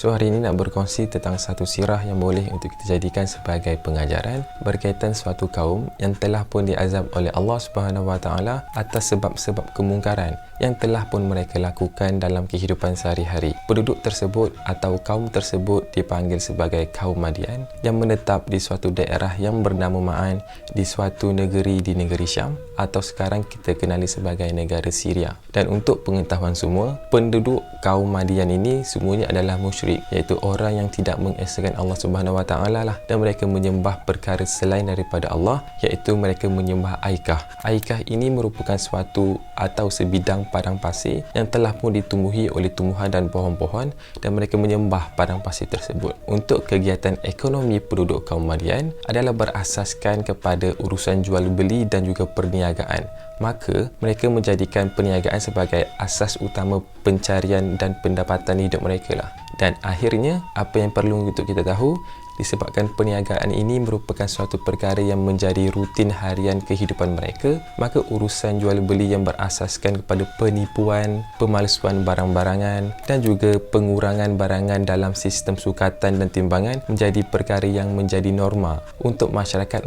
So hari ini nak berkongsi tentang satu sirah yang boleh untuk kita jadikan sebagai pengajaran berkaitan suatu kaum yang telah pun diazab oleh Allah Subhanahu Wa Taala atas sebab-sebab kemungkaran yang telah pun mereka lakukan dalam kehidupan sehari-hari. Penduduk tersebut atau kaum tersebut dipanggil sebagai kaum Madian yang menetap di suatu daerah yang bernama Ma'an di suatu negeri di negeri Syam atau sekarang kita kenali sebagai negara Syria. Dan untuk pengetahuan semua, penduduk kaum Madian ini semuanya adalah musyrik, iaitu orang yang tidak mengesahkan Allah Subhanahu Wa Taala lah, dan mereka menyembah perkara selain daripada Allah, iaitu mereka menyembah Aikah. Aikah ini merupakan suatu atau sebidang padang pasir yang telah pun ditumbuhi oleh tumbuhan dan pohon-pohon, dan mereka menyembah padang pasir tersebut. Untuk kegiatan ekonomi penduduk kaum Madian adalah berasaskan kepada urusan jual beli dan juga perniagaan. Maka mereka menjadikan perniagaan sebagai asas utama pencarian dan pendapatan hidup mereka lah. Dan akhirnya apa yang perlu untuk kita tahu, disebabkan perniagaan ini merupakan suatu perkara yang menjadi rutin harian kehidupan mereka, maka urusan jual beli yang berasaskan kepada penipuan, pemalsuan barang-barangan dan juga pengurangan barangan dalam sistem sukatan dan timbangan menjadi perkara yang menjadi norma untuk masyarakat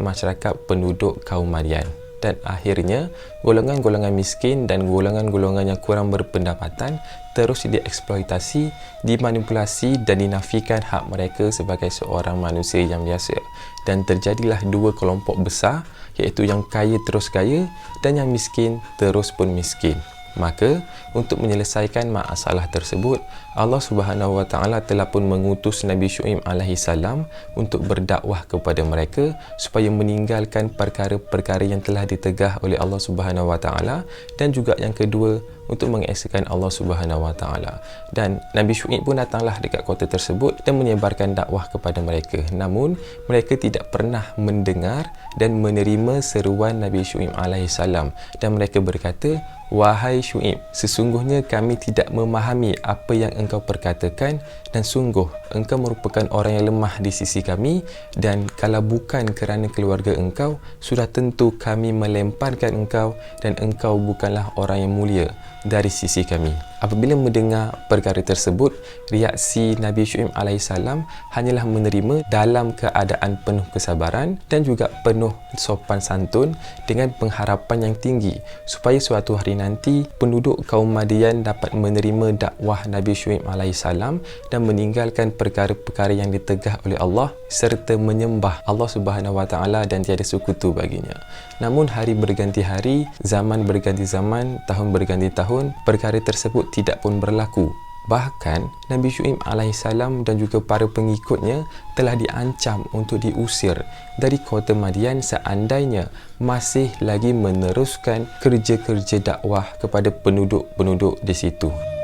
penduduk kaum Madian. Dan akhirnya golongan-golongan miskin dan golongan-golongan yang kurang berpendapatan terus dieksploitasi, dimanipulasi dan dinafikan hak mereka sebagai seorang manusia yang biasa. Dan terjadilah dua kelompok besar, iaitu yang kaya terus kaya dan yang miskin terus pun miskin. Maka untuk menyelesaikan masalah tersebut, Allah Subhanahu Wa Taala telah pun mengutus Nabi Syuaib alaihi salam untuk berdakwah kepada mereka supaya meninggalkan perkara-perkara yang telah ditegah oleh Allah Subhanahu Wa Taala, dan juga yang kedua untuk mengesahkan Allah Subhanahu Wa Taala. Dan Nabi Syuaib pun datanglah dekat kota tersebut dan menyebarkan dakwah kepada mereka. Namun mereka tidak pernah mendengar dan menerima seruan Nabi Syuaib alaihi salam, dan mereka berkata, "Wahai Syuaib, sesungguhnya kami tidak memahami apa yang engkau perkatakan, dan sungguh engkau merupakan orang yang lemah di sisi kami, dan kalau bukan kerana keluarga engkau, sudah tentu kami melemparkan engkau, dan engkau bukanlah orang yang mulia dari sisi kami." Apabila mendengar perkara tersebut, reaksi Nabi Syuaib alaihissalam hanyalah menerima dalam keadaan penuh kesabaran dan juga penuh sopan santun, dengan pengharapan yang tinggi supaya suatu hari nanti penduduk kaum Madian dapat menerima dakwah Nabi Syuaib alaihissalam dan meninggalkan perkara-perkara yang ditegah oleh Allah serta menyembah Allah Subhanahu Wa Taala dan tiada sekutu baginya. Namun hari berganti hari, zaman berganti zaman, tahun berganti tahun, perkara tersebut tidak pun berlaku. Bahkan Nabi Syuaib alaihissalam dan juga para pengikutnya telah diancam untuk diusir dari kota Madian seandainya masih lagi meneruskan kerja-kerja dakwah kepada penduduk-penduduk di situ.